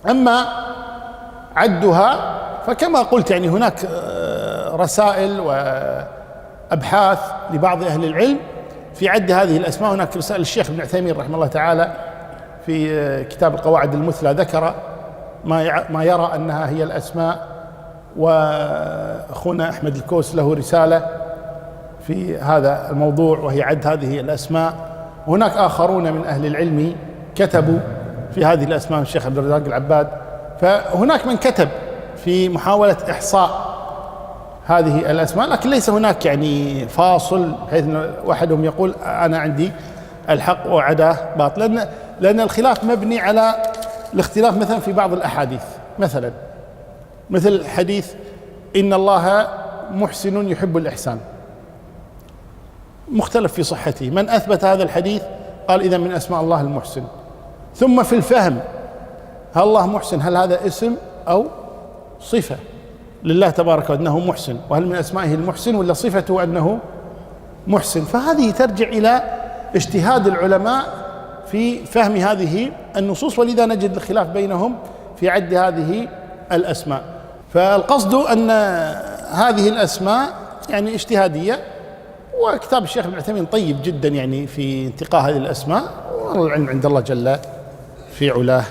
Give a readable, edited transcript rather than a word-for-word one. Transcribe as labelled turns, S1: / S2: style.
S1: أما عدها فكما قلت يعني هناك رسائل وأبحاث لبعض أهل العلم في عد هذه الأسماء. هناك رسالة الشيخ ابن عثيمين رحمه الله تعالى في كتاب القواعد المثلى ذكر ما يرى أنها هي الأسماء، وأخونا أحمد الكوس له رسالة في هذا الموضوع وهي عد هذه الأسماء. هناك آخرون من أهل العلم كتبوا في هذه الأسماء، الشيخ عبد الرزاق العباد. فهناك من كتب في محاولة إحصاء هذه الأسماء، لكن ليس هناك يعني فاصل بحيث أن واحدهم يقول أنا عندي الحق وعداه باطل، لأن الخلاف مبني على الاختلاف مثلا في بعض الأحاديث، مثل حديث إن الله محسن يحب الإحسان، مختلف في صحته. من أثبت هذا الحديث قال إذا من أسماء الله المحسن. ثم في الفهم، هل الله محسن، هل هذا اسم أو صفة لله تبارك وأنه محسن، وهل من أسمائه المحسن ولا صفته أنه محسن؟ فهذه ترجع إلى اجتهاد العلماء في فهم هذه النصوص، ولذا نجد الخلاف بينهم في عد هذه الأسماء. فالقصد أن هذه الأسماء يعني اجتهادية، وكتاب الشيخ ابن عثيمين طيب جدا يعني في انتقاء هذه الأسماء، والعلم عند الله جل في علاه.